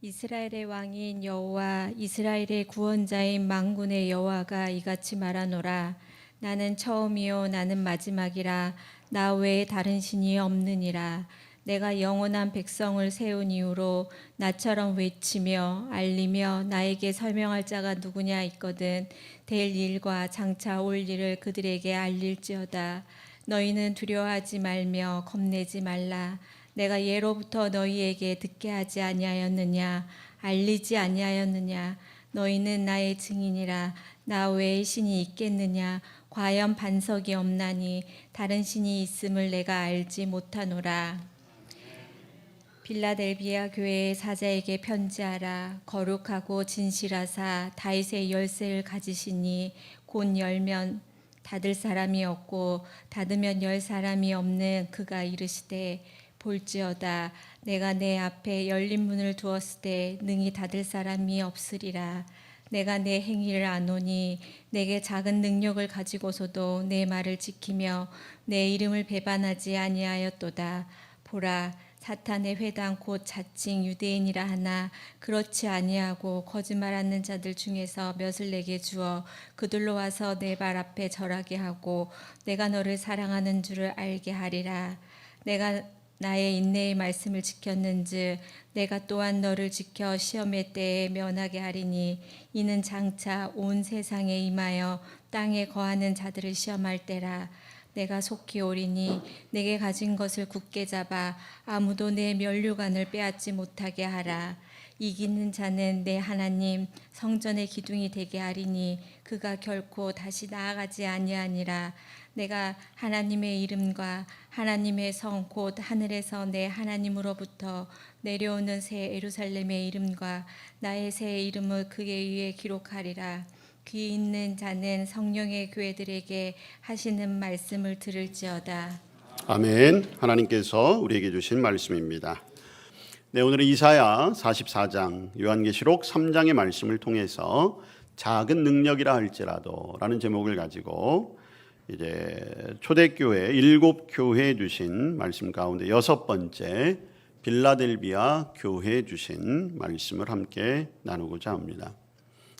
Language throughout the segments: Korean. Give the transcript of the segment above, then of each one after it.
이스라엘의 왕인 여호와 이스라엘의 구원자인 만군의 여호와가 이같이 말하노라. 나는 처음이요 나는 마지막이라. 나 외에 다른 신이 없느니라. 내가 영원한 백성을 세운 이후로 나처럼 외치며 알리며 나에게 설명할 자가 누구냐 있거든. 될 일과 장차 올 일을 그들에게 알릴지어다. 너희는 두려워하지 말며 겁내지 말라. 내가 예로부터 너희에게 듣게 하지 아니하였느냐, 알리지 아니하였느냐. 너희는 나의 증인이라. 나 외에 신이 있겠느냐. 과연 반석이 없나니 다른 신이 있음을 내가 알지 못하노라. 빌라델비아 교회의 사자에게 편지하라. 거룩하고 진실하사 다윗의 열쇠를 가지시니 곧 열면 닫을 사람이 없고 닫으면 열 사람이 없는 그가 이르시되 볼지어다. 내가 내 앞에 열린 문을 두었을 때 능히 닫을 사람이 없으리라. 내가 내 행위를 아노니 내게 작은 능력을 가지고서도 내 말을 지키며 내 이름을 배반하지 아니하였도다. 보라, 사탄의 회당 곧 자칭 유대인이라 하나 그렇지 아니하고 거짓말하는 자들 중에서 몇을 내게 주어 그들로 와서 내 발 앞에 절하게 하고 내가 너를 사랑하는 줄을 알게 하리라. 내가 나의 인내의 말씀을 지켰는즉 내가 또한 너를 지켜 시험의 때에 면하게 하리니 이는 장차 온 세상에 임하여 땅에 거하는 자들을 시험할 때라. 내가 속히 오리니 내게 가진 것을 굳게 잡아 아무도 내 면류관을 빼앗지 못하게 하라. 이기는 자는 내 하나님 성전의 기둥이 되게 하리니 그가 결코 다시 나아가지 아니하니라. 내가 하나님의 이름과 하나님의 성 곧 하늘에서 내 하나님으로부터 내려오는 새 예루살렘의 이름과 나의 새 이름을 그에 위에 기록하리라. 귀 있는 자는 성령의 교회들에게 하시는 말씀을 들을지어다. 아멘. 하나님께서 우리에게 주신 말씀입니다. 네, 오늘은 이사야 44장, 요한계시록 3장의 말씀을 통해서 작은 능력이라 할지라도 라는 제목을 가지고 이제 초대교회 7교회에 주신 말씀 가운데 6번째 빌라델비아 교회에 주신 말씀을 함께 나누고자 합니다.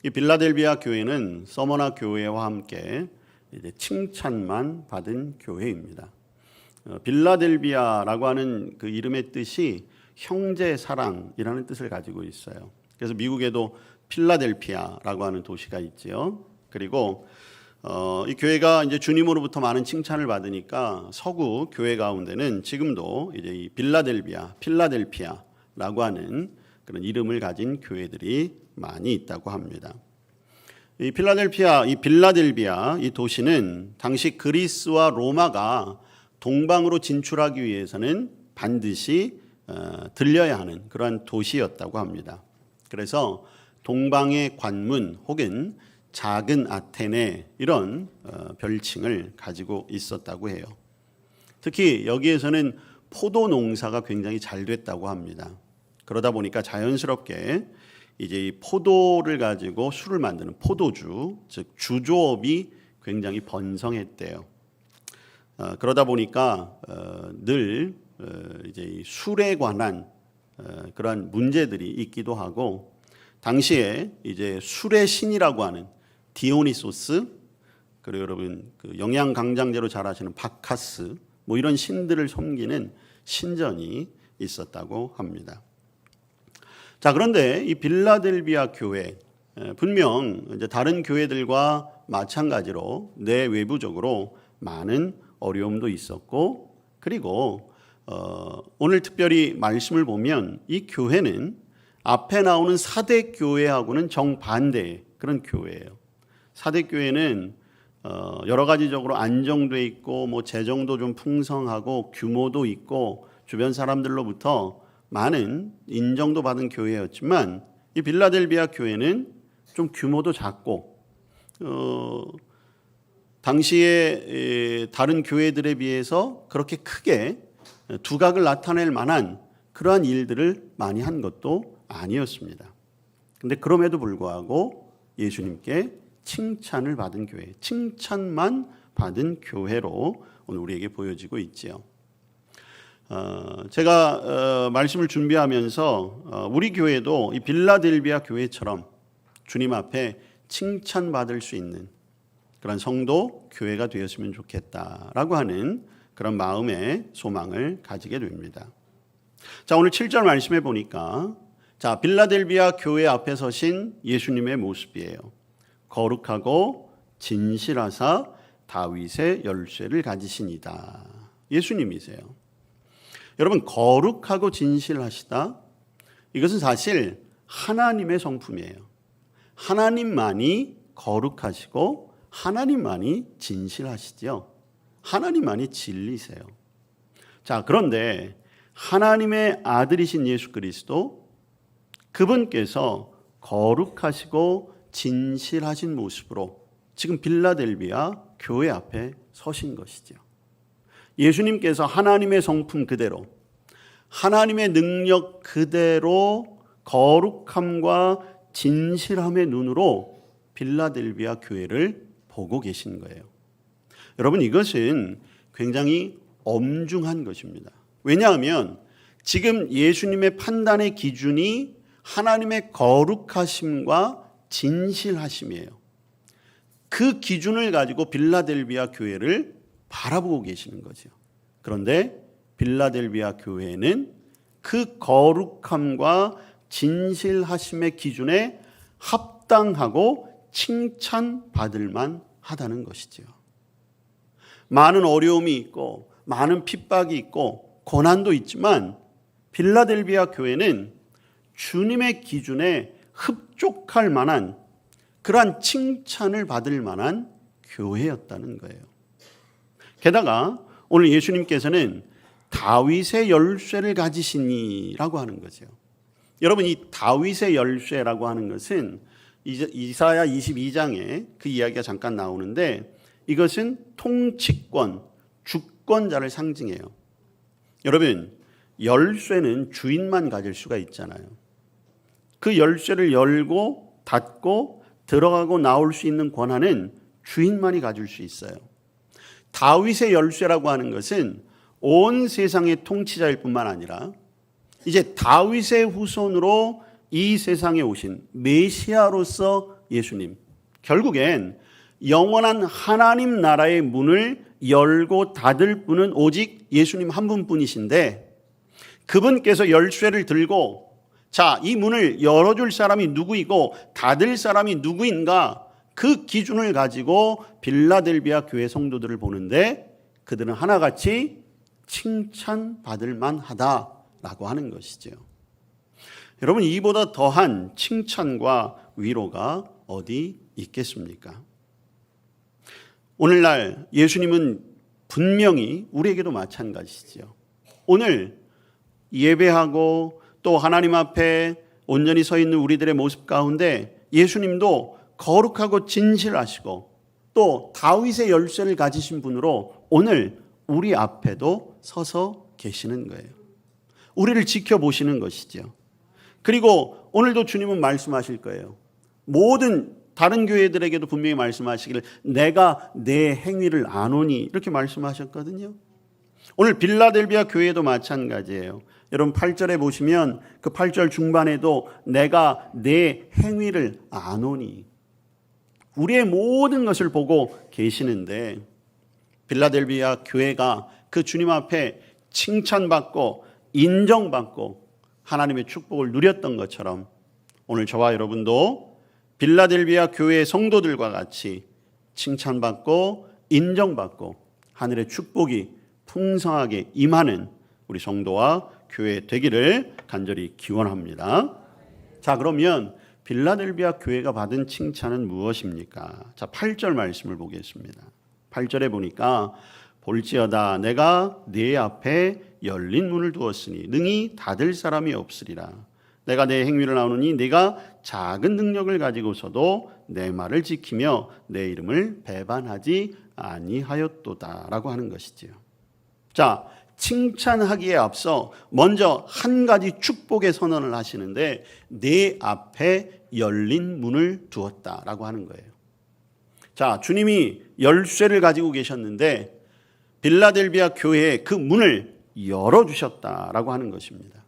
이 빌라델비아 교회는 서머나 교회와 함께 이제 칭찬만 받은 교회입니다. 빌라델비아라고 하는 그 이름의 뜻이 형제 사랑이라는 뜻을 가지고 있어요. 그래서 미국에도 필라델피아라고 하는 도시가 있지요. 그리고 이 교회가 이제 주님으로부터 많은 칭찬을 받으니까 서구 교회 가운데는 지금도 이제 이 필라델피아라고 하는 그런 이름을 가진 교회들이 많이 있다고 합니다. 이 빌라델비아 이 도시는 당시 그리스와 로마가 동방으로 진출하기 위해서는 반드시 들려야 하는 그러한 도시였다고 합니다. 그래서 동방의 관문 혹은 작은 아테네 이런 별칭을 가지고 있었다고 해요. 특히 여기에서는 포도 농사가 굉장히 잘 됐다고 합니다. 그러다 보니까 자연스럽게 이제 이 포도를 가지고 술을 만드는 포도주, 즉 주조업이 굉장히 번성했대요. 그러다 보니까 늘 이제 이 술에 관한 그러한 문제들이 있기도 하고, 당시에 이제 술의 신이라고 하는 디오니소스, 그리고 여러분 그 영양 강장제로 잘 아시는 바카스, 뭐 이런 신들을 섬기는 신전이 있었다고 합니다. 자, 그런데 이 빌라델비아 교회 분명 이제 다른 교회들과 마찬가지로 내외부적으로 많은 어려움도 있었고, 그리고 오늘 특별히 말씀을 보면 이 교회는 앞에 나오는 사대 교회하고는 정반대의 그런 교회예요. 사대 교회는 여러 가지적으로 안정돼 있고 뭐 재정도 좀 풍성하고 규모도 있고 주변 사람들로부터 많은 인정도 받은 교회였지만, 이 빌라델비아 교회는 좀 규모도 작고 당시에 다른 교회들에 비해서 그렇게 크게 두각을 나타낼 만한 그러한 일들을 많이 한 것도 아니었습니다. 그런데 그럼에도 불구하고 예수님께 칭찬을 받은 교회, 칭찬만 받은 교회로 오늘 우리에게 보여지고 있지요. 제가 말씀을 준비하면서 우리 교회도 이 빌라델비아 교회처럼 주님 앞에 칭찬받을 수 있는 그런 성도 교회가 되었으면 좋겠다라고 하는 그런 마음의 소망을 가지게 됩니다. 자, 오늘 7절 말씀해 보니까 자, 빌라델비아 교회 앞에 서신 예수님의 모습이에요. 거룩하고 진실하사 다윗의 열쇠를 가지시니다. 예수님이세요. 여러분, 거룩하고 진실하시다. 이것은 사실 하나님의 성품이에요. 하나님만이 거룩하시고 하나님만이 진실하시죠. 하나님만이 진리세요. 자, 그런데 하나님의 아들이신 예수 그리스도 그분께서 거룩하시고 진실하신 모습으로 지금 빌라델비아 교회 앞에 서신 것이죠. 예수님께서 하나님의 성품 그대로 하나님의 능력 그대로 거룩함과 진실함의 눈으로 빌라델비아 교회를 보고 계신 거예요. 여러분, 이것은 굉장히 엄중한 것입니다. 왜냐하면 지금 예수님의 판단의 기준이 하나님의 거룩하심과 진실하심이에요. 그 기준을 가지고 빌라델비아 교회를 바라보고 계시는 거죠. 그런데 빌라델비아 교회는 그 거룩함과 진실하심의 기준에 합당하고 칭찬받을 만하다는 것이죠. 많은 어려움이 있고 많은 핍박이 있고 고난도 있지만 빌라델비아 교회는 주님의 기준에 흡족할 만한 그러한 칭찬을 받을 만한 교회였다는 거예요. 게다가 오늘 예수님께서는 다윗의 열쇠를 가지시니라고 하는 거죠. 여러분, 이 다윗의 열쇠라고 하는 것은 이사야 22장에 그 이야기가 잠깐 나오는데 이것은 통치권, 주권자를 상징해요. 여러분, 열쇠는 주인만 가질 수가 있잖아요. 그 열쇠를 열고 닫고 들어가고 나올 수 있는 권한은 주인만이 가질 수 있어요. 다윗의 열쇠라고 하는 것은 온 세상의 통치자일 뿐만 아니라 이제 다윗의 후손으로 이 세상에 오신 메시아로서 예수님, 결국엔 영원한 하나님 나라의 문을 열고 닫을 분은 오직 예수님 한 분뿐이신데 그분께서 열쇠를 들고 자, 이 문을 열어줄 사람이 누구이고 닫을 사람이 누구인가 그 기준을 가지고 빌라델비아 교회 성도들을 보는데 그들은 하나같이 칭찬받을 만하다라고 하는 것이죠. 여러분, 이보다 더한 칭찬과 위로가 어디 있겠습니까? 오늘날 예수님은 분명히 우리에게도 마찬가지시죠. 오늘 예배하고 또 하나님 앞에 온전히 서 있는 우리들의 모습 가운데 예수님도 거룩하고 진실하시고 또 다윗의 열쇠를 가지신 분으로 오늘 우리 앞에도 서서 계시는 거예요. 우리를 지켜보시는 것이죠. 그리고 오늘도 주님은 말씀하실 거예요. 모든 다른 교회들에게도 분명히 말씀하시기를 내가 내 행위를 아노니 이렇게 말씀하셨거든요. 오늘 빌라델비아 교회도 마찬가지예요. 여러분 8절에 보시면 그 8절 중반에도 내가 내 행위를 아노니 우리의 모든 것을 보고 계시는데 빌라델비아 교회가 그 주님 앞에 칭찬받고 인정받고 하나님의 축복을 누렸던 것처럼 오늘 저와 여러분도 빌라델비아 교회의 성도들과 같이 칭찬받고 인정받고 하늘의 축복이 풍성하게 임하는 우리 성도와 교회 되기를 간절히 기원합니다. 자, 그러면 빌라델비아 교회가 받은 칭찬은 무엇입니까? 자, 8절 말씀을 보겠습니다. 8절에 보니까 볼지어다 내가 네 앞에 열린 문을 두었으니 능히 닫을 사람이 없으리라. 내가 내 행위를 나누니 네가 작은 능력을 가지고서도 내 말을 지키며 내 이름을 배반하지 아니하였도다 라고 하는 것이지요. 자, 칭찬하기에 앞서 먼저 한 가지 축복의 선언을 하시는데 내 앞에 열린 문을 두었다라고 하는 거예요. 자, 주님이 열쇠를 가지고 계셨는데 빌라델비아 교회의 그 문을 열어주셨다라고 하는 것입니다.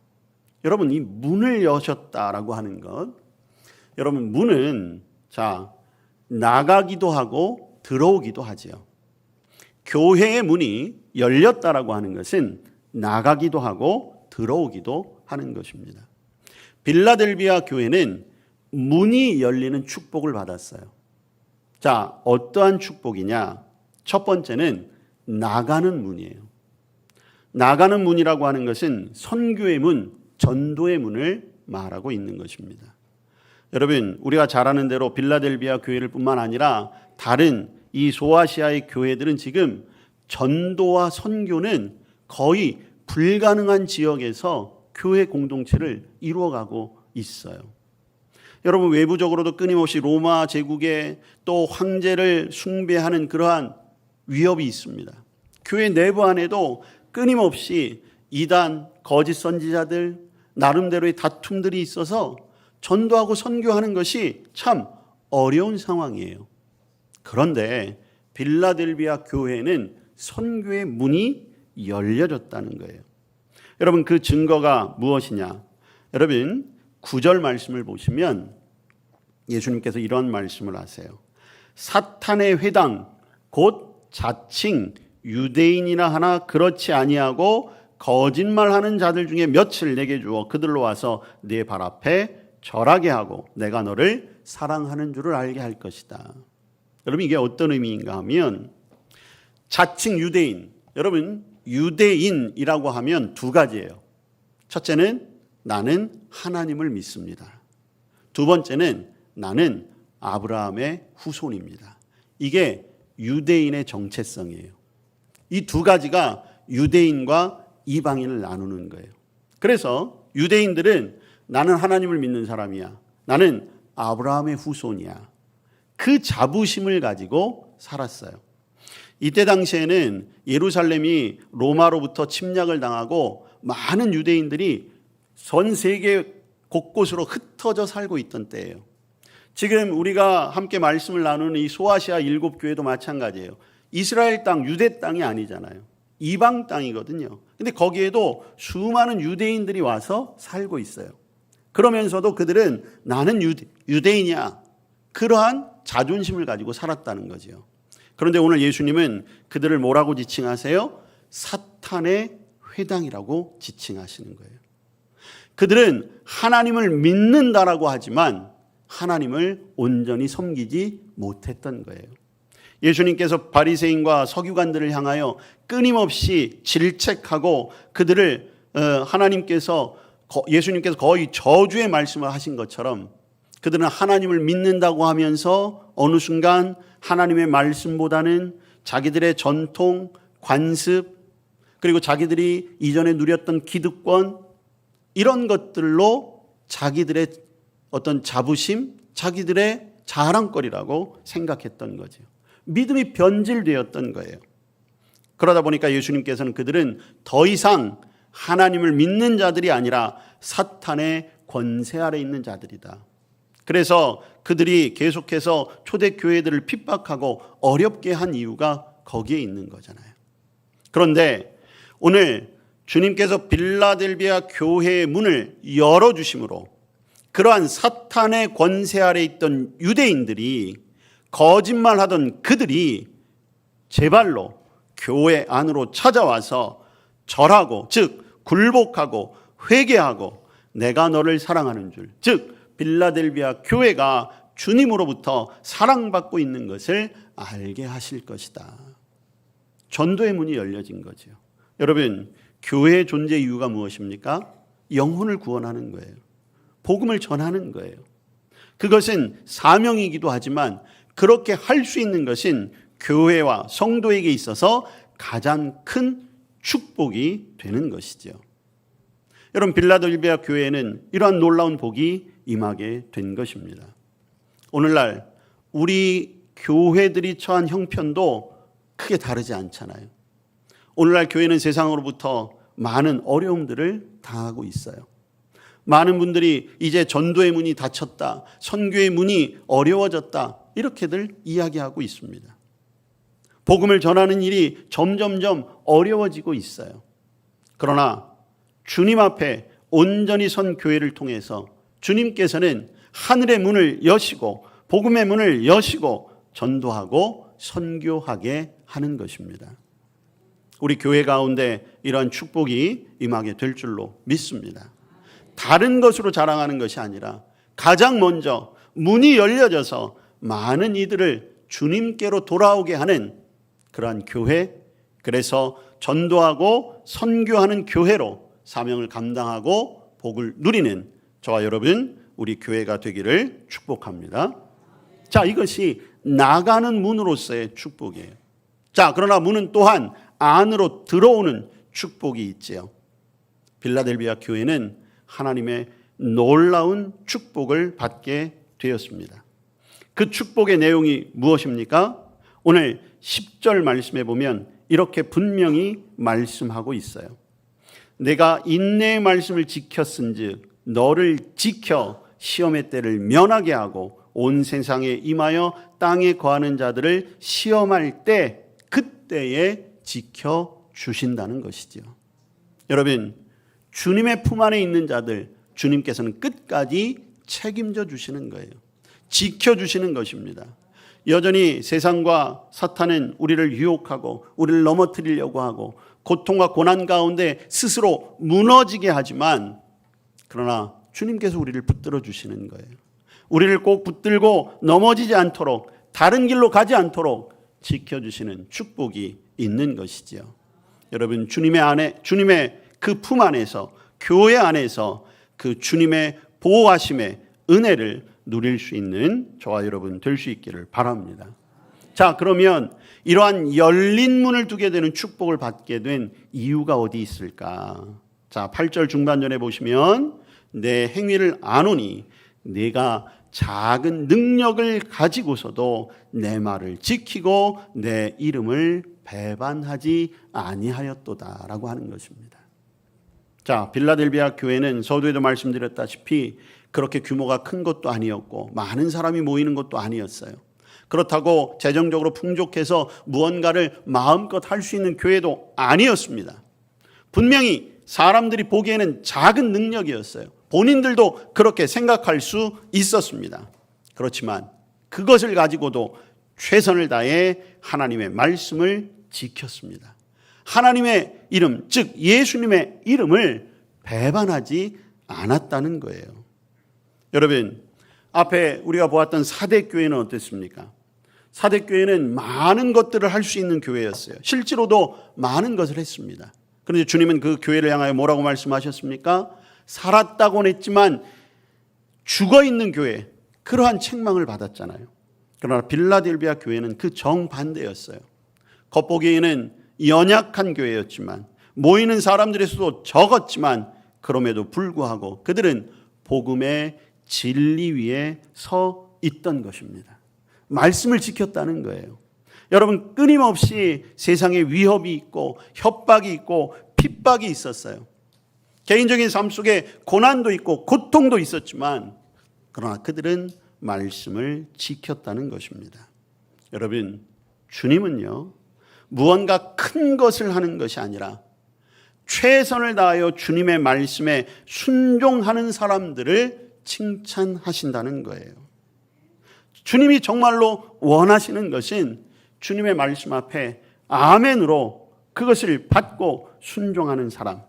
여러분, 이 문을 여셨다라고 하는 것, 여러분, 문은 나가기도 하고 들어오기도 하지요. 교회의 문이 열렸다라고 하는 것은 나가기도 하고 들어오기도 하는 것입니다. 빌라델비아 교회는 문이 열리는 축복을 받았어요. 어떠한 축복이냐? 첫 번째는 나가는 문이에요. 나가는 문이라고 하는 것은 선교의 문, 전도의 문을 말하고 있는 것입니다. 여러분, 우리가 잘 아는 대로 빌라델비아 교회를 뿐만 아니라 다른 이 소아시아의 교회들은 지금 전도와 선교는 거의 불가능한 지역에서 교회 공동체를 이루어가고 있어요. 여러분, 외부적으로도 끊임없이 로마 제국의 또 황제를 숭배하는 그러한 위협이 있습니다. 교회 내부 안에도 끊임없이 이단, 거짓 선지자들, 나름대로의 다툼들이 있어서 전도하고 선교하는 것이 참 어려운 상황이에요. 그런데 빌라델비아 교회는 선교의 문이 열려졌다는 거예요. 여러분, 그 증거가 무엇이냐? 여러분, 9절 말씀을 보시면 예수님께서 이런 말씀을 하세요. 사탄의 회당 곧 자칭 유대인이나 하나 그렇지 아니하고 거짓말하는 자들 중에 몇을 내게 주어 그들로 와서 네 발 앞에 절하게 하고 내가 너를 사랑하는 줄을 알게 할 것이다. 여러분, 이게 어떤 의미인가 하면 자칭 유대인, 여러분, 유대인이라고 하면 두 가지예요. 첫째는 나는 하나님을 믿습니다. 두 번째는 나는 아브라함의 후손입니다. 이게 유대인의 정체성이에요. 이 두 가지가 유대인과 이방인을 나누는 거예요. 그래서 유대인들은 나는 하나님을 믿는 사람이야, 나는 아브라함의 후손이야, 그 자부심을 가지고 살았어요. 이때 당시에는 예루살렘이 로마로부터 침략을 당하고 많은 유대인들이 전 세계 곳곳으로 흩어져 살고 있던 때예요. 지금 우리가 함께 말씀을 나누는 이 소아시아 7교회도 마찬가지예요. 이스라엘 땅, 유대 땅이 아니잖아요. 이방 땅이거든요. 근데 거기에도 수많은 유대인들이 와서 살고 있어요. 그러면서도 그들은 나는 유대인이야, 그러한 자존심을 가지고 살았다는 거죠. 그런데 오늘 예수님은 그들을 뭐라고 지칭하세요? 사탄의 회당이라고 지칭하시는 거예요. 그들은 하나님을 믿는다라고 하지만 하나님을 온전히 섬기지 못했던 거예요. 예수님께서 바리새인과 서기관들을 향하여 끊임없이 질책하고 그들을 예수님께서 거의 저주의 말씀을 하신 것처럼 그들은 하나님을 믿는다고 하면서 어느 순간 하나님의 말씀보다는 자기들의 전통, 관습, 그리고 자기들이 이전에 누렸던 기득권, 이런 것들로 자기들의 어떤 자부심, 자기들의 자랑거리라고 생각했던 거죠. 믿음이 변질되었던 거예요. 그러다 보니까 예수님께서는 그들은 더 이상 하나님을 믿는 자들이 아니라 사탄의 권세 아래 있는 자들이다. 그래서 그들이 계속해서 초대교회들을 핍박하고 어렵게 한 이유가 거기에 있는 거잖아요. 그런데 오늘 주님께서 빌라델비아 교회의 문을 열어주심으로 그러한 사탄의 권세 아래 있던 유대인들이, 거짓말하던 그들이 제발로 교회 안으로 찾아와서 절하고, 즉 굴복하고 회개하고 내가 너를 사랑하는 줄, 즉 빌라델비아 교회가 주님으로부터 사랑받고 있는 것을 알게 하실 것이다. 전도의 문이 열려진 거죠. 여러분, 교회의 존재 이유가 무엇입니까? 영혼을 구원하는 거예요. 복음을 전하는 거예요. 그것은 사명이기도 하지만 그렇게 할 수 있는 것은 교회와 성도에게 있어서 가장 큰 축복이 되는 것이죠. 여러분, 빌라델비아 교회에는 이러한 놀라운 복이 임하게 된 것입니다. 오늘날 우리 교회들이 처한 형편도 크게 다르지 않잖아요. 오늘날 교회는 세상으로부터 많은 어려움들을 당하고 있어요. 많은 분들이 이제 전도의 문이 닫혔다, 선교의 문이 어려워졌다, 이렇게들 이야기하고 있습니다. 복음을 전하는 일이 점점점 어려워지고 있어요. 그러나 주님 앞에 온전히 선 교회를 통해서 주님께서는 하늘의 문을 여시고 복음의 문을 여시고 전도하고 선교하게 하는 것입니다. 우리 교회 가운데 이러한 축복이 임하게 될 줄로 믿습니다. 다른 것으로 자랑하는 것이 아니라 가장 먼저 문이 열려져서 많은 이들을 주님께로 돌아오게 하는 그러한 교회, 그래서 전도하고 선교하는 교회로 사명을 감당하고 복을 누리는 저와 여러분 우리 교회가 되기를 축복합니다. 자, 이것이 나가는 문으로서의 축복이에요. 자, 그러나 문은 또한 안으로 들어오는 축복이 있지요. 빌라델비아 교회는 하나님의 놀라운 축복을 받게 되었습니다. 그 축복의 내용이 무엇입니까? 오늘 10절 말씀에 보면 이렇게 분명히 말씀하고 있어요. 내가 인내의 말씀을 지켰은즉 너를 지켜 시험의 때를 면하게 하고 온 세상에 임하여 땅에 거하는 자들을 시험할 때 그때에 지켜주신다는 것이죠. 여러분, 주님의 품 안에 있는 자들 주님께서는 끝까지 책임져 주시는 거예요. 지켜주시는 것입니다. 여전히 세상과 사탄은 우리를 유혹하고 우리를 넘어뜨리려고 하고 고통과 고난 가운데 스스로 무너지게 하지만 그러나 주님께서 우리를 붙들어 주시는 거예요. 우리를 꼭 붙들고 넘어지지 않도록 다른 길로 가지 않도록 지켜주시는 축복이 있는 것이지요. 여러분, 주님의 그 품 안에서 교회 안에서 그 주님의 보호하심의 은혜를 누릴 수 있는 저와 여러분 될 수 있기를 바랍니다. 자, 그러면 이러한 열린 문을 두게 되는 축복을 받게 된 이유가 어디 있을까? 자, 8절 중반전에 보시면 내 행위를 아노니 내가 작은 능력을 가지고서도 내 말을 지키고 내 이름을 배반하지 아니하였도다라고 하는 것입니다. 자, 빌라델비아 교회는 서두에도 말씀드렸다시피 그렇게 규모가 큰 것도 아니었고 많은 사람이 모이는 것도 아니었어요. 그렇다고 재정적으로 풍족해서 무언가를 마음껏 할 수 있는 교회도 아니었습니다. 분명히 사람들이 보기에는 작은 능력이었어요. 본인들도 그렇게 생각할 수 있었습니다. 그렇지만 그것을 가지고도 최선을 다해 하나님의 말씀을 지켰습니다. 하나님의 이름, 즉 예수님의 이름을 배반하지 않았다는 거예요. 여러분, 앞에 우리가 보았던 사대교회는 어땠습니까? 사대교회는 많은 것들을 할 수 있는 교회였어요. 실제로도 많은 것을 했습니다. 그런데 주님은 그 교회를 향하여 뭐라고 말씀하셨습니까? 살았다고는 했지만 죽어있는 교회, 그러한 책망을 받았잖아요. 그러나 빌라델비아 교회는 그 정반대였어요. 겉보기에는 연약한 교회였지만 모이는 사람들의 수도 적었지만 그럼에도 불구하고 그들은 복음의 진리 위에 서 있던 것입니다. 말씀을 지켰다는 거예요. 여러분, 끊임없이 세상에 위협이 있고 협박이 있고 핍박이 있었어요. 개인적인 삶 속에 고난도 있고 고통도 있었지만 그러나 그들은 말씀을 지켰다는 것입니다. 여러분, 주님은요, 무언가 큰 것을 하는 것이 아니라 최선을 다하여 주님의 말씀에 순종하는 사람들을 칭찬하신다는 거예요. 주님이 정말로 원하시는 것은 주님의 말씀 앞에 아멘으로 그것을 받고 순종하는 사람.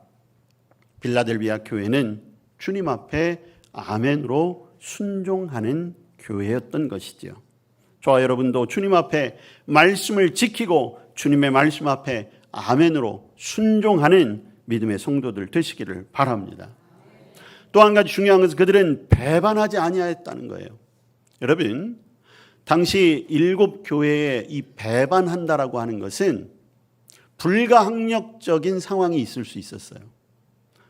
빌라델비아 교회는 주님 앞에 아멘으로 순종하는 교회였던 것이죠. 저와 여러분도 주님 앞에 말씀을 지키고 주님의 말씀 앞에 아멘으로 순종하는 믿음의 성도들 되시기를 바랍니다. 또 한 가지 중요한 것은 그들은 배반하지 아니하였다는 거예요. 여러분, 당시 7교회에 이 배반한다라고 하는 것은 불가항력적인 상황이 있을 수 있었어요.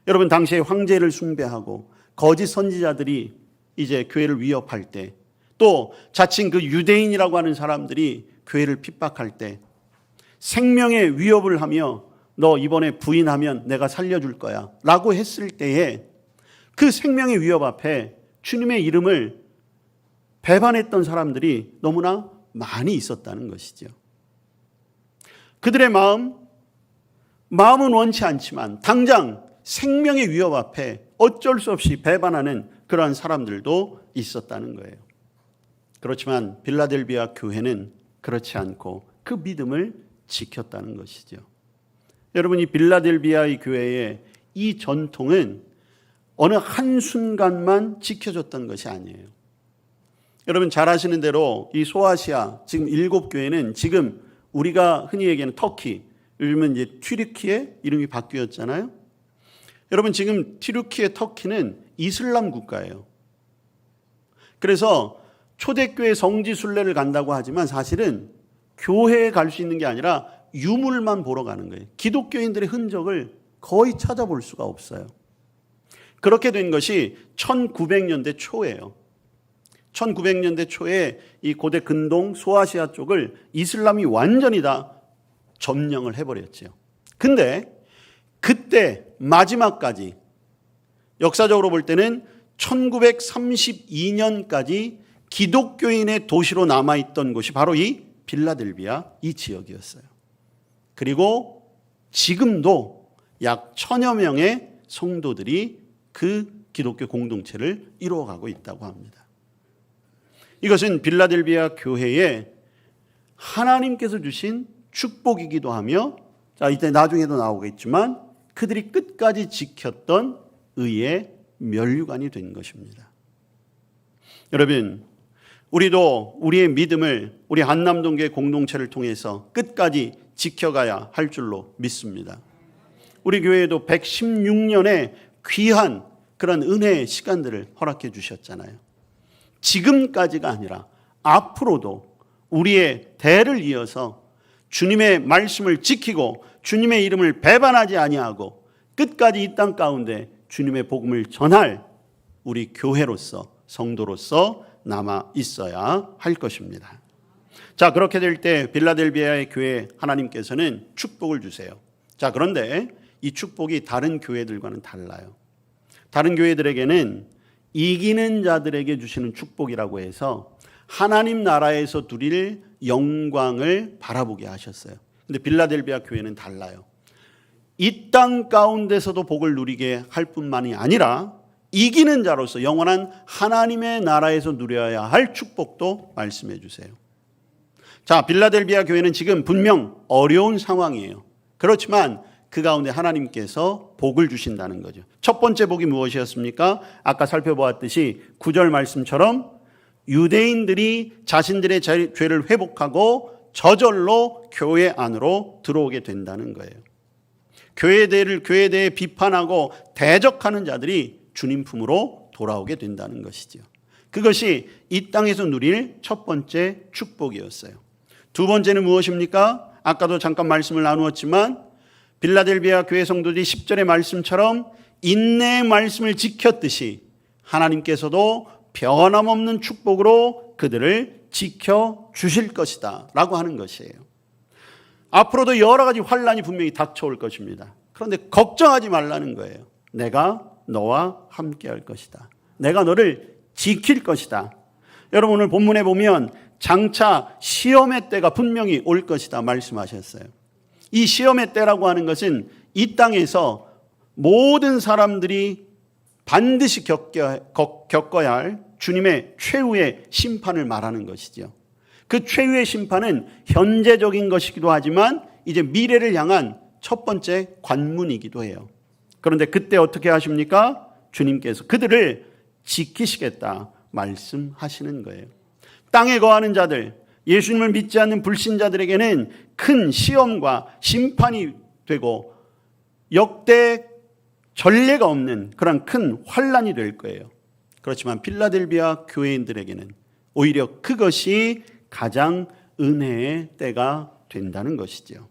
여러분, 당시에 황제를 숭배하고 거짓 선지자들이 이제 교회를 위협할 때, 또 자칭 그 유대인이라고 하는 사람들이 교회를 핍박할 때 생명의 위협을 하며 너 이번에 부인하면 내가 살려줄 거야 라고 했을 때에 그 생명의 위협 앞에 주님의 이름을 배반했던 사람들이 너무나 많이 있었다는 것이죠. 그들의 마음, 마음은 원치 않지만 당장 생명의 위협 앞에 어쩔 수 없이 배반하는 그러한 사람들도 있었다는 거예요. 그렇지만 빌라델비아 교회는 그렇지 않고 그 믿음을 지켰다는 것이죠. 여러분, 이 빌라델비아의 교회의 이 전통은 어느 한순간만 지켜졌던 것이 아니에요. 여러분 잘 아시는 대로 이 소아시아 지금 7교회는 지금 우리가 흔히 얘기하는 터키, 요즘은 이제 튀르키예 이름이 바뀌었잖아요. 여러분 지금 튀르키예, 터키는 이슬람 국가예요. 그래서 초대교회 성지 순례를 간다고 하지만 사실은 교회에 갈 수 있는 게 아니라 유물만 보러 가는 거예요. 기독교인들의 흔적을 거의 찾아볼 수가 없어요. 그렇게 된 것이 1900년대 초예요. 1900년대 초에 이 고대 근동 소아시아 쪽을 이슬람이 완전히 다 점령을 해버렸죠. 근데 그때 마지막까지 역사적으로 볼 때는 1932년까지 기독교인의 도시로 남아있던 곳이 바로 이 빌라델비아 이 지역이었어요. 그리고 지금도 약 1000여 명의 성도들이 그 기독교 공동체를 이루어가고 있다고 합니다. 이것은 빌라델비아 교회에 하나님께서 주신 축복이기도 하며, 자, 이때 나중에도 나오겠지만 그들이 끝까지 지켰던 의의 면류관이 된 것입니다. 여러분, 우리도 우리의 믿음을 우리 한남동교회 공동체를 통해서 끝까지 지켜가야 할 줄로 믿습니다. 우리 교회에도 116년의 귀한 그런 은혜의 시간들을 허락해 주셨잖아요. 지금까지가 아니라 앞으로도 우리의 대를 이어서 주님의 말씀을 지키고 주님의 이름을 배반하지 아니하고 끝까지 이 땅 가운데 주님의 복음을 전할 우리 교회로서 성도로서 남아 있어야 할 것입니다. 자, 그렇게 될 때 빌라델비아의 교회 하나님께서는 축복을 주세요. 자, 그런데 이 축복이 다른 교회들과는 달라요. 다른 교회들에게는 이기는 자들에게 주시는 축복이라고 해서 하나님 나라에서 누릴 영광을 바라보게 하셨어요. 근데 빌라델비아 교회는 달라요. 이 땅 가운데서도 복을 누리게 할 뿐만이 아니라 이기는 자로서 영원한 하나님의 나라에서 누려야 할 축복도 말씀해 주세요. 자, 빌라델비아 교회는 지금 분명 어려운 상황이에요. 그렇지만 그 가운데 하나님께서 복을 주신다는 거죠. 첫 번째 복이 무엇이었습니까? 아까 살펴보았듯이 9절 말씀처럼 유대인들이 자신들의 죄를 회복하고 저절로 교회 안으로 들어오게 된다는 거예요. 교회에 대해 비판하고 대적하는 자들이 주님 품으로 돌아오게 된다는 것이죠. 그것이 이 땅에서 누릴 첫 번째 축복이었어요. 두 번째는 무엇입니까? 아까도 잠깐 말씀을 나누었지만 빌라델비아 교회 성도들이 10절의 말씀처럼 인내의 말씀을 지켰듯이 하나님께서도 변함없는 축복으로 그들을 지켜주실 것이다 라고 하는 것이에요. 앞으로도 여러 가지 환란이 분명히 닥쳐올 것입니다. 그런데 걱정하지 말라는 거예요. 내가 너와 함께 할 것이다. 내가 너를 지킬 것이다. 여러분, 오늘 본문에 보면 장차 시험의 때가 분명히 올 것이다 말씀하셨어요. 이 시험의 때라고 하는 것은 이 땅에서 모든 사람들이 반드시 겪어야 할 주님의 최후의 심판을 말하는 것이죠. 그 최후의 심판은 현재적인 것이기도 하지만 이제 미래를 향한 첫 번째 관문이기도 해요. 그런데 그때 어떻게 하십니까? 주님께서 그들을 지키시겠다 말씀하시는 거예요. 땅에 거하는 자들, 예수님을 믿지 않는 불신자들에게는 큰 시험과 심판이 되고 역대 전례가 없는 그런 큰 환란이 될 거예요. 그렇지만 필라델비아 교회인들에게는 오히려 그것이 가장 은혜의 때가 된다는 것이죠.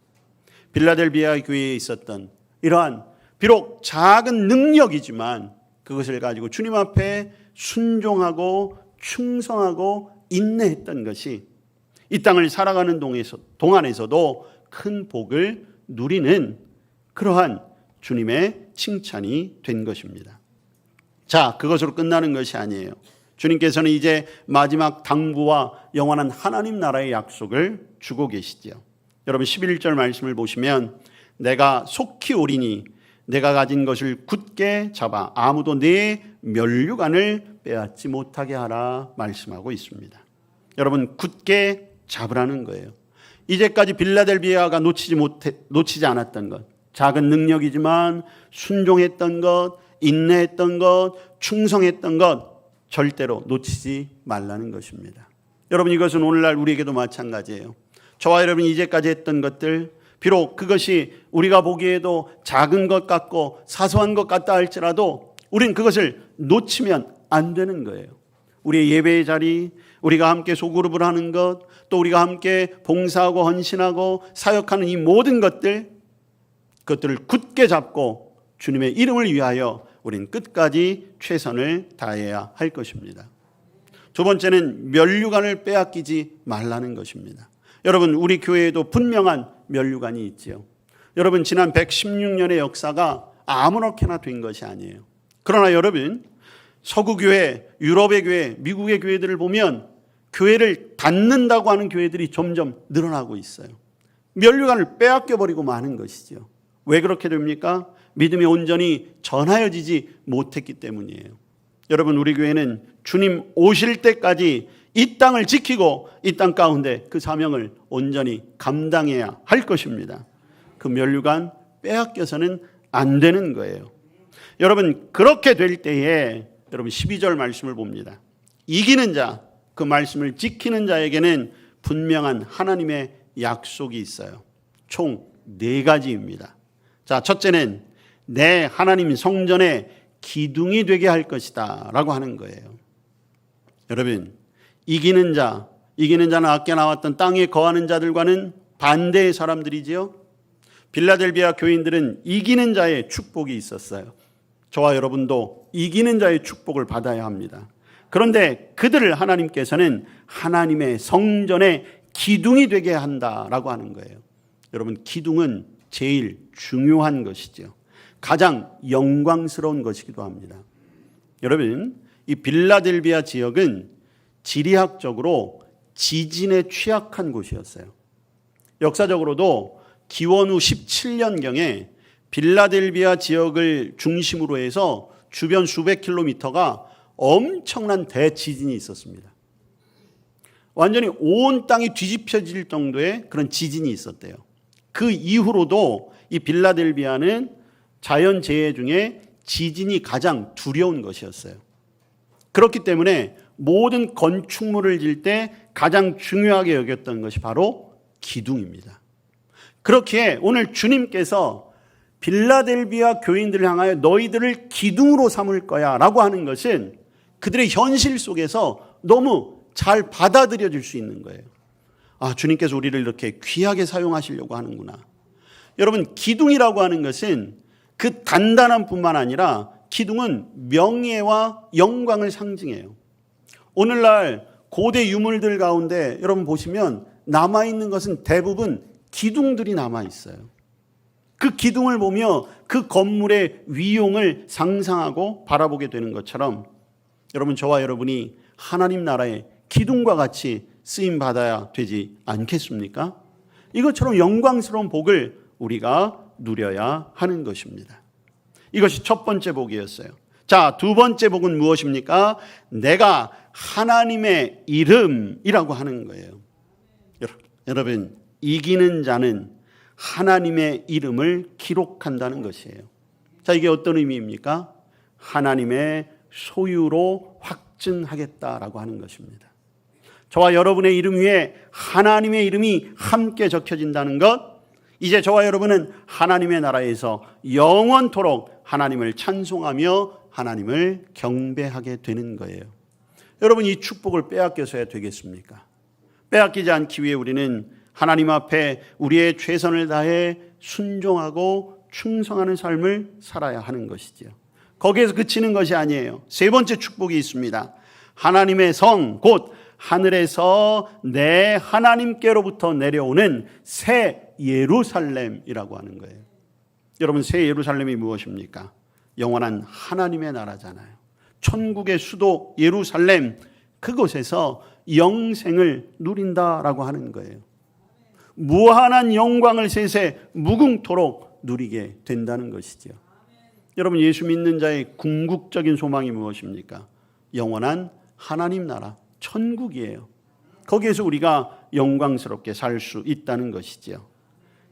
필라델비아 교회에 있었던 이러한 비록 작은 능력이지만 그것을 가지고 주님 앞에 순종하고 충성하고 인내했던 것이 이 땅을 살아가는 동안에서도 큰 복을 누리는 그러한 주님의 칭찬이 된 것입니다. 자, 그것으로 끝나는 것이 아니에요. 주님께서는 이제 마지막 당부와 영원한 하나님 나라의 약속을 주고 계시죠. 여러분 11절 말씀을 보시면 내가 속히 오리니 내가 가진 것을 굳게 잡아 아무도 내 면류관을 빼앗지 못하게 하라 말씀하고 있습니다. 여러분, 굳게 잡으라는 거예요. 이제까지 빌라델비아가 놓치지 않았던 것, 작은 능력이지만 순종했던 것, 인내했던 것, 충성했던 것 절대로 놓치지 말라는 것입니다. 여러분, 이것은 오늘날 우리에게도 마찬가지예요. 저와 여러분이 이제까지 했던 것들, 비록 그것이 우리가 보기에도 작은 것 같고 사소한 것 같다 할지라도 우리는 그것을 놓치면 안 되는 거예요. 우리의 예배의 자리, 우리가 함께 소그룹을 하는 것, 또 우리가 함께 봉사하고 헌신하고 사역하는 이 모든 것들, 그것들을 굳게 잡고 주님의 이름을 위하여 우리는 끝까지 최선을 다해야 할 것입니다. 두 번째는 면류관을 빼앗기지 말라는 것입니다. 여러분, 우리 교회에도 분명한 면류관이 있지요. 여러분, 지난 116년의 역사가 아무렇게나 된 것이 아니에요. 그러나 여러분, 서구교회, 유럽의 교회, 미국의 교회들을 보면 교회를 닫는다고 하는 교회들이 점점 늘어나고 있어요. 면류관을 빼앗겨버리고 마는 것이죠. 왜 그렇게 됩니까? 믿음이 온전히 전하여지지 못했기 때문이에요. 여러분, 우리 교회는 주님 오실 때까지 이 땅을 지키고 이 땅 가운데 그 사명을 온전히 감당해야 할 것입니다. 그 면류관 빼앗겨서는 안 되는 거예요. 여러분, 그렇게 될 때에 여러분 12절 말씀을 봅니다. 이기는 자, 그 말씀을 지키는 자에게는 분명한 하나님의 약속이 있어요. 총 4가지입니다. 자, 첫째는 내 하나님 성전의 기둥이 되게 할 것이다 라고 하는 거예요. 여러분, 이기는 자는 아까 나왔던 땅에 거하는 자들과는 반대의 사람들이지요. 빌라델비아 교인들은 이기는 자의 축복이 있었어요. 저와 여러분도 이기는 자의 축복을 받아야 합니다. 그런데 그들을 하나님께서는 하나님의 성전의 기둥이 되게 한다라고 하는 거예요. 여러분, 기둥은 제일 중요한 것이죠. 가장 영광스러운 것이기도 합니다. 여러분, 이 빌라델비아 지역은 지리학적으로 지진에 취약한 곳이었어요. 역사적으로도 기원 후 17년경에 빌라델비아 지역을 중심으로 해서 주변 수백 킬로미터가 엄청난 대지진이 있었습니다. 완전히 온 땅이 뒤집혀질 정도의 그런 지진이 있었대요. 그 이후로도 이 빌라델비아는 자연재해 중에 지진이 가장 두려운 것이었어요. 그렇기 때문에 모든 건축물을 지을 때 가장 중요하게 여겼던 것이 바로 기둥입니다. 그렇기에 오늘 주님께서 빌라델비아 교인들을 향하여 너희들을 기둥으로 삼을 거야 라고 하는 것은 그들의 현실 속에서 너무 잘 받아들여질 수 있는 거예요. 아, 주님께서 우리를 이렇게 귀하게 사용하시려고 하는구나. 여러분, 기둥이라고 하는 것은 그 단단한 뿐만 아니라 기둥은 명예와 영광을 상징해요. 오늘날 고대 유물들 가운데 여러분 보시면 남아있는 것은 대부분 기둥들이 남아있어요. 그 기둥을 보며 그 건물의 위용을 상상하고 바라보게 되는 것처럼 여러분, 저와 여러분이 하나님 나라의 기둥과 같이 쓰임받아야 되지 않겠습니까? 이것처럼 영광스러운 복을 우리가 누려야 하는 것입니다. 이것이 첫 번째 복이었어요. 자, 두 번째 복은 무엇입니까? 내가 하나님의 이름이라고 하는 거예요. 여러분, 이기는 자는 하나님의 이름을 기록한다는 것이에요. 자, 이게 어떤 의미입니까? 하나님의 소유로 확증하겠다라고 하는 것입니다. 저와 여러분의 이름 위에 하나님의 이름이 함께 적혀진다는 것, 이제 저와 여러분은 하나님의 나라에서 영원토록 하나님을 찬송하며 하나님을 경배하게 되는 거예요. 여러분, 이 축복을 빼앗겨서야 되겠습니까? 빼앗기지 않기 위해 우리는 하나님 앞에 우리의 최선을 다해 순종하고 충성하는 삶을 살아야 하는 것이죠. 거기에서 그치는 것이 아니에요. 세 번째 축복이 있습니다. 하나님의 성, 곧 하늘에서 내 하나님께로부터 내려오는 새 예루살렘이라고 하는 거예요. 여러분, 새 예루살렘이 무엇입니까? 영원한 하나님의 나라잖아요. 천국의 수도 예루살렘, 그곳에서 영생을 누린다라고 하는 거예요. 무한한 영광을 세세 무궁토록 누리게 된다는 것이죠. 여러분, 예수 믿는 자의 궁극적인 소망이 무엇입니까? 영원한 하나님 나라, 천국이에요. 거기에서 우리가 영광스럽게 살 수 있다는 것이지요.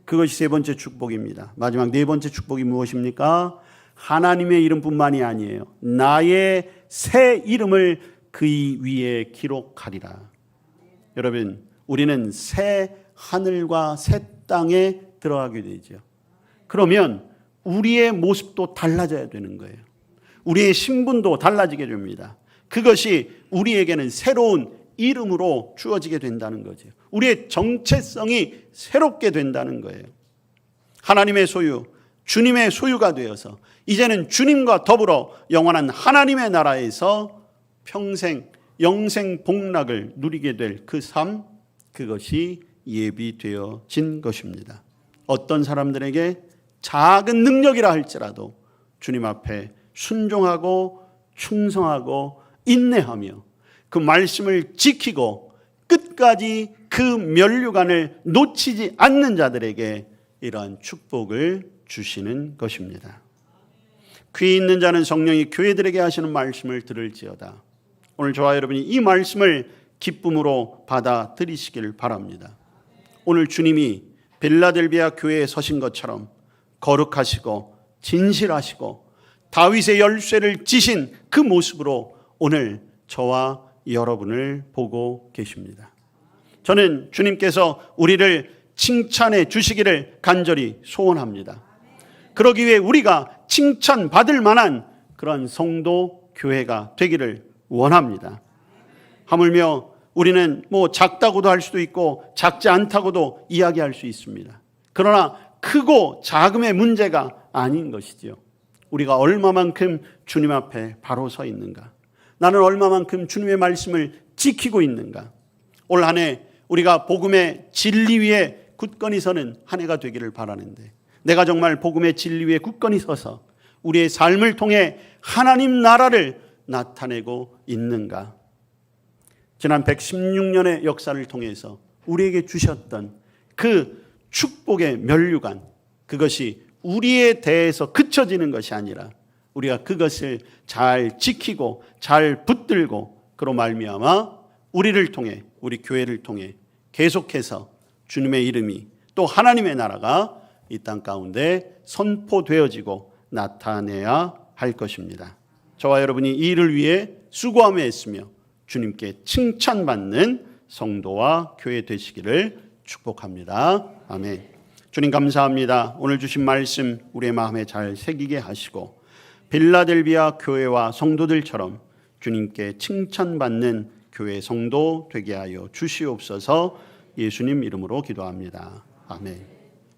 그것이 세 번째 축복입니다. 마지막 네 번째 축복이 무엇입니까? 하나님의 이름뿐만이 아니에요. 나의 새 이름을 그의 위에 기록하리라. 여러분, 우리는 새 하늘과 새 땅에 들어가게 되죠. 그러면 우리의 모습도 달라져야 되는 거예요. 우리의 신분도 달라지게 됩니다. 그것이 우리에게는 새로운 이름으로 주어지게 된다는 거죠. 우리의 정체성이 새롭게 된다는 거예요. 하나님의 소유, 주님의 소유가 되어서 이제는 주님과 더불어 영원한 하나님의 나라에서 평생 영생 복락을 누리게 될 그 삶, 그것이 예비되어진 것입니다. 어떤 사람들에게 작은 능력이라 할지라도 주님 앞에 순종하고 충성하고 인내하며 그 말씀을 지키고 끝까지 그 면류관을 놓치지 않는 자들에게 이러한 축복을 주시는 것입니다. 귀 있는 자는 성령이 교회들에게 하시는 말씀을 들을지어다. 오늘 저와 여러분이 이 말씀을 기쁨으로 받아들이시길 바랍니다. 오늘 주님이 빌라델비아 교회에 서신 것처럼 거룩하시고 진실하시고 다윗의 열쇠를 쥐신 그 모습으로 오늘 저와 여러분을 보고 계십니다. 저는 주님께서 우리를 칭찬해 주시기를 간절히 소원합니다. 그러기 위해 우리가 칭찬받을 만한 그런 성도 교회가 되기를 원합니다. 하물며 우리는 작다고도 할 수도 있고 작지 않다고도 이야기할 수 있습니다. 그러나 크고 작음의 문제가 아닌 것이지요. 우리가 얼마만큼 주님 앞에 바로 서 있는가? 나는 얼마만큼 주님의 말씀을 지키고 있는가? 올 한 해 우리가 복음의 진리 위에 굳건히 서는 한 해가 되기를 바라는데, 내가 정말 복음의 진리 위에 굳건히 서서 우리의 삶을 통해 하나님 나라를 나타내고 있는가? 지난 116년의 역사를 통해서 우리에게 주셨던 그 축복의 면류관, 그것이 우리에 대해서 그쳐지는 것이 아니라 우리가 그것을 잘 지키고 잘 붙들고 그로 말미암아 우리를 통해, 우리 교회를 통해 계속해서 주님의 이름이 또 하나님의 나라가 이 땅 가운데 선포되어지고 나타내야 할 것입니다. 저와 여러분이 이 일을 위해 수고하며 했으며 주님께 칭찬받는 성도와 교회 되시기를 축복합니다. 아멘. 주님 감사합니다. 오늘 주신 말씀 우리의 마음에 잘 새기게 하시고 빌라델비아 교회와 성도들처럼 주님께 칭찬받는 교회 성도 되게 하여 주시옵소서. 예수님 이름으로 기도합니다. 아멘.